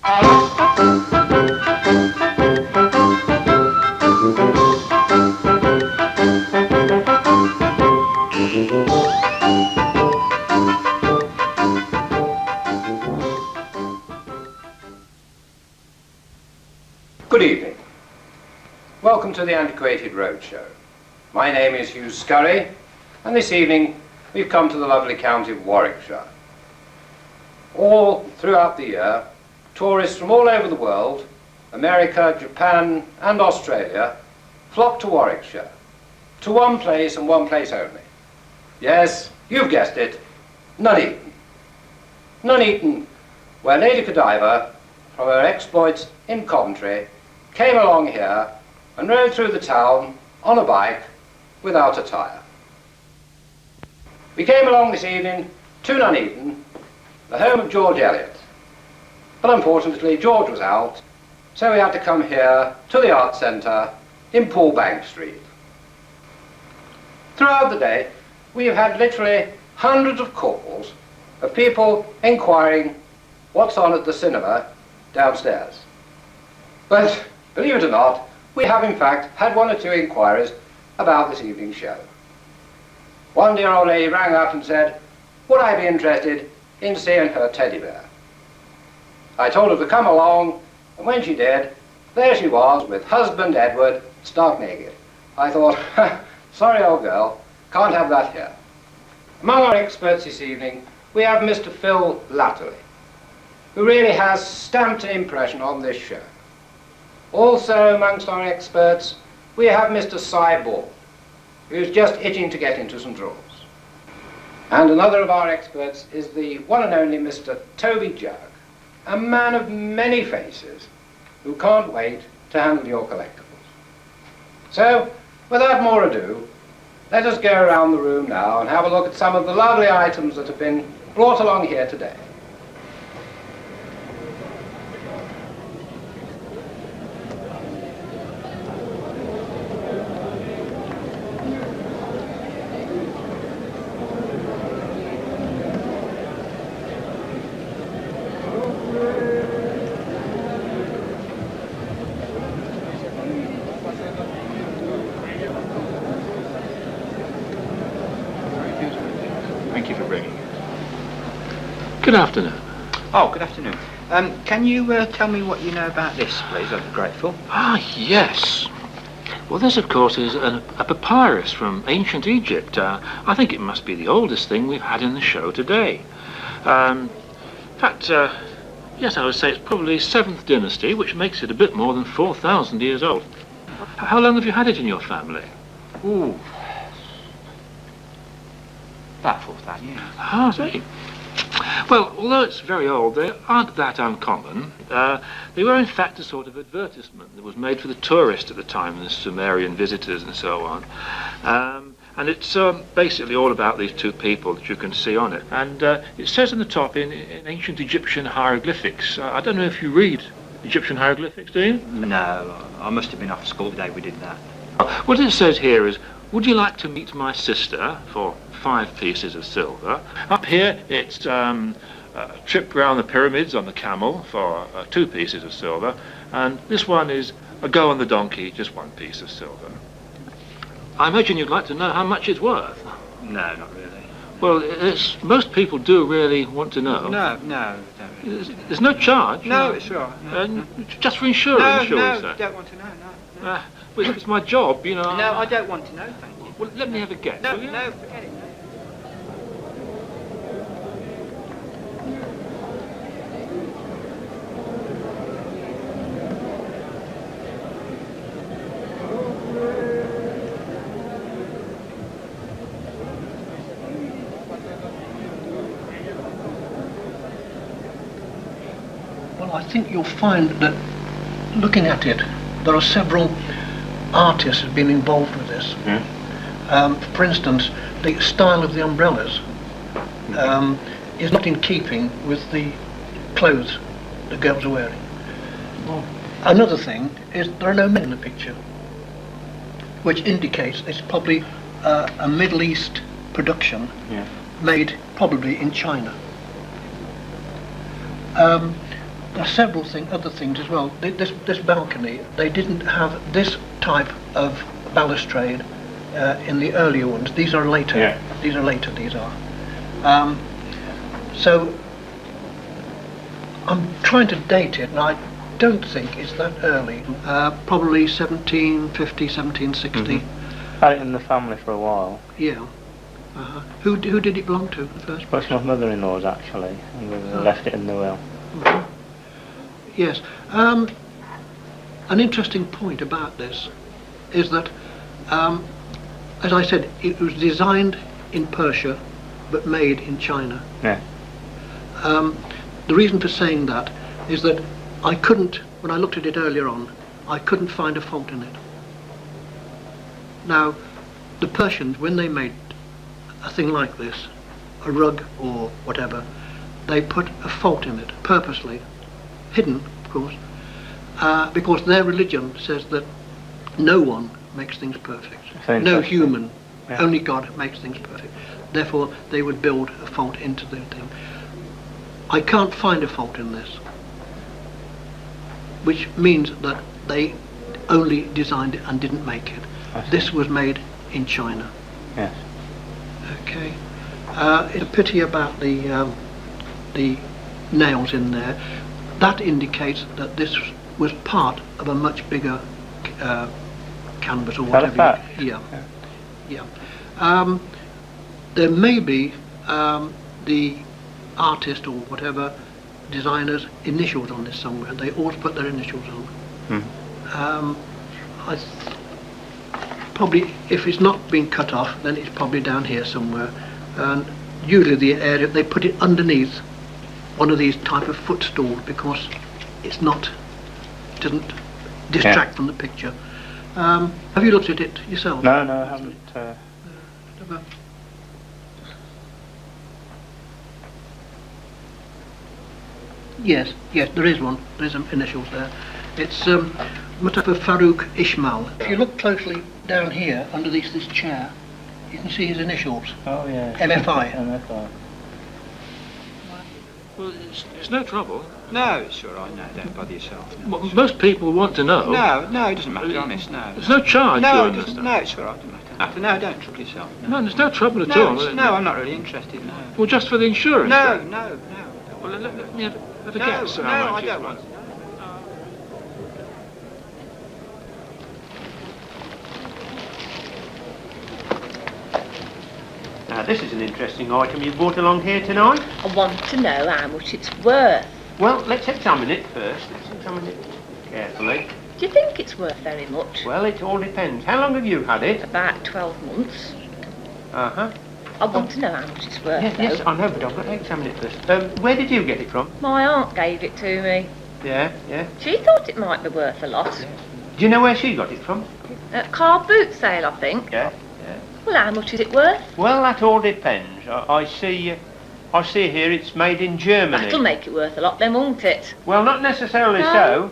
Good evening. Welcome to the Antiquated Roadshow. My name is Hugh Scurry, and this evening we've come to the lovely county of Warwickshire. All throughout the year, tourists from all over the world, America, Japan and Australia, flock to Warwickshire, to one place and one place only. Yes, you've guessed it, Nuneaton. Nuneaton, where Lady Godiva, from her exploits in Coventry, came along here and rode through the town on a bike without a tyre. We came along this evening to Nuneaton, the home of George Eliot. But unfortunately George was out, so we had to come here to the Art Centre in Paul Bank Street. Throughout the day we have had literally hundreds of calls of people inquiring what's on at the cinema downstairs. But believe it or not, we have in fact had one or two inquiries about this evening's show. One dear old lady rang up and said, would I be interested in seeing her teddy bear? I told her to come along, and when she did, there she was with husband Edward, stark naked. I thought, sorry old girl, can't have that here. Among our experts this evening, we have Mr. Phil Latterly, who really has stamped an impression on this show. Also amongst our experts, we have Mr. Cy Ball, who's just itching to get into some drawers. And another of our experts is the one and only Mr. Toby Jugg, a man of many faces who can't wait to handle your collectibles. So, without more ado, let us go around the room now and have a look at some of the lovely items that have been brought along here today. Good afternoon. Oh, good afternoon. Can you tell me what you know about this, please? I'd be grateful. Ah, yes. Well, this, of course, is a papyrus from ancient Egypt. I think it must be the oldest thing we've had in the show today. In fact, yes, I would say it's probably 7th dynasty, which makes it a bit more than 4,000 years old. How long have you had it in your family? Ooh. About 4,000 years. Ah, I see. Well, although it's very old, they aren't that uncommon. They were in fact a sort of advertisement that was made for the tourist at the time, the Sumerian visitors and so on. And it's basically all about these two people that you can see on it. And it says on the top in ancient Egyptian hieroglyphics. I don't know if you read Egyptian hieroglyphics, do you? No, I must have been off school the day we did that. What it says here is, would you like to meet my sister for 5 pieces of silver? Up here it's a trip round the pyramids on the camel for 2 pieces of silver, and this one is a go on the donkey, just 1 piece of silver. I imagine you'd like to know how much it's worth. No, not really. Well, most people do really want to know. No, don't really. There's no charge. No, it's all right. No. Just for insurance, No, sir. don't want to know, no. Well, it's my job, you know. No, I don't want to know, thank you. Well, let me have a guess. No, will you? no, forget it. No. Well, I think you'll find that looking at it, there are several artists who have been involved with this. For instance, the style of the umbrellas is not in keeping with the clothes the girls are wearing. Another thing is there are no men in the picture, which indicates it's probably a Middle East production made probably in China. There are several other things as well. This balcony, they didn't have this type of balustrade in the earlier ones. These are later. Yeah. These are later. These are. So I'm trying to date it, and I don't think it's that early. Probably 1750, 1760. Had it in the family for a while. Yeah. Who did it belong to first? Well, it's my mother-in-law's actually, and we left it in the will. Yes. An interesting point about this is that, as I said, it was designed in Persia but made in China. Yeah. The reason for saying that is that I couldn't, when I looked at it earlier on, I couldn't find a fault in it. Now, the Persians, when they made a thing like this, a rug or whatever, they put a fault in it purposely, hidden of course, because their religion says that no one makes things perfect, no human, only God makes things perfect. Therefore they would build a fault into the thing. I can't find a fault in this, which means that they only designed it and didn't make it. This was made in China. Yes. Okay. It's a pity about the nails in there. That indicates that this was part of a much bigger canvas or whatever. Yeah. There may be the artist or whatever designer's initials on this somewhere. They always put their initials on. Probably, if it's not been cut off, then it's probably down here somewhere. And usually the area, they put it underneath one of these type of footstools because it's not, doesn't distract from the picture. Have you looked at it yourself? No, I haven't. Yes, there is one. There is some initials there. It's Mustafa Farouk Ismail. If you look closely down here under this chair, you can see his initials. Oh yeah. MFI. MFI. Well, it's no trouble. No, it's all right. No, don't bother yourself. No, Well, most people want to know. no, it doesn't matter. Honest, no. There's no charge. No, you it understand? doesn't. No, it's all right. Doesn't matter. No, don't trouble yourself. No, there's no trouble at No, all. no, I'm not really interested. No. Well, just for the insurance. No, then. no. Well, let me have a No, guess. no, how I much don't it's want. worth. Now, this is an interesting item you brought along here tonight. I want to know how much it's worth. Well, let's examine it first. Let's examine it carefully. Do you think it's worth very much? Well, it all depends. How long have you had it? About 12 months. Uh-huh. I want to know how much it's worth, Yes, though. I know, but I've got to examine it first. Where did you get it from? My aunt gave it to me. Yeah. She thought it might be worth a lot. Do you know where she got it from? Car boot sale, I think. Yeah. Well, how much is it worth? Well, that all depends. I see here it's made in Germany. That'll make it worth a lot then, won't it? Well, not necessarily No. so.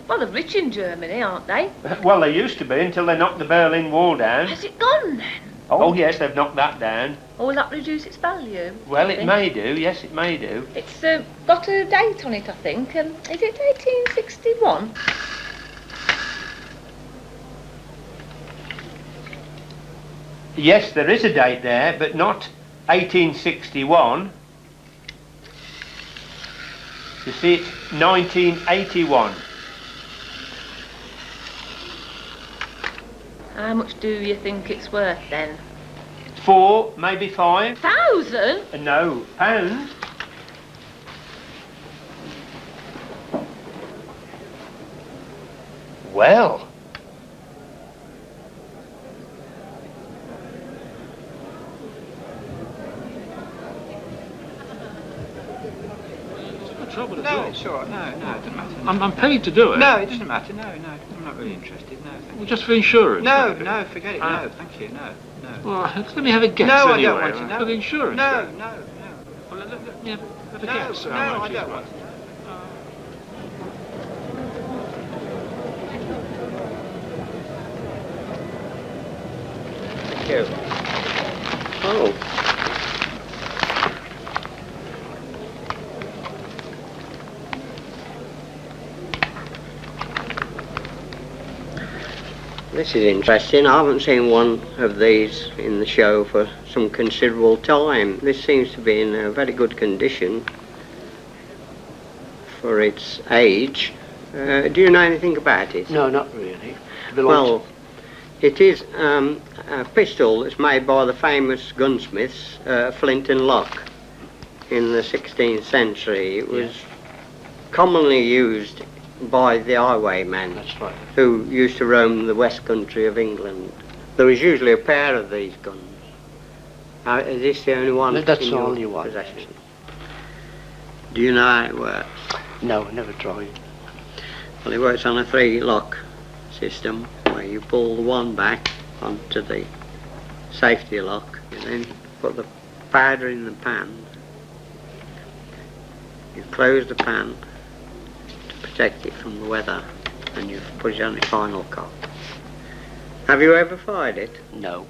Well, they're rich in Germany, aren't they? Well, they used to be until they knocked the Berlin Wall down. Has it gone then? Oh, yes, they've knocked that down. Or will that reduce its value? Well, I it think? may do. Yes, it may do. It's got a date on it, I think. Is it 1861? Yes, there is a date there, but not 1861. You see, it's 1981. How much do you think it's worth then? 4, maybe 5. 1,000? No, pounds. Well. There's no trouble at No, all. it's all right. No, it doesn't matter. I'm paid to do it. No, it doesn't matter. No, I'm not really interested. No, thank Well, you. just for insurance. No, maybe. no, forget it. Ah. No, thank you. No. Well, let me have a guess No, I anyway. don't want to know. For the insurance. No, then. no. Well, let me have a No, guess. no, how much I it's don't worth. want to know. Thank you. Oh. This is interesting. I haven't seen one of these in the show for some considerable time. This seems to be in a very good condition for its age. Do you know anything about it? No, not really. Well, it is a pistol that's made by the famous gunsmiths, Flint and Lock, in the 16th century. It was commonly used by the highwaymen. That's right. Who used to roam the west country of England. There was usually a pair of these guns. Is this the only one? That's in the your only one. possession? Do you know how it works? No, I never tried. Well, it works on a 3-lock system where you pull the one back onto the safety lock. You then put the powder in the pan. You close the pan to protect it from the weather, and you put it on the final cock. Have you ever fired it? No.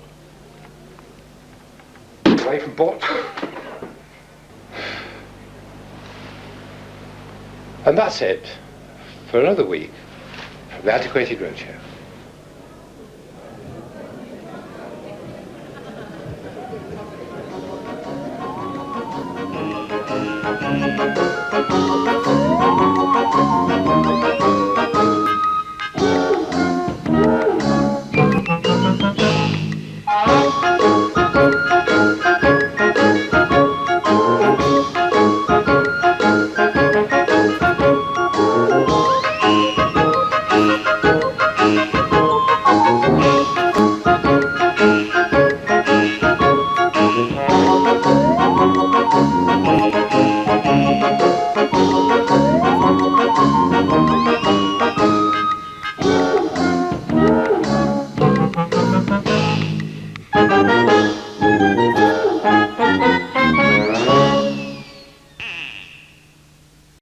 Away from port. And that's it for another week from the Antiquated Roadshow.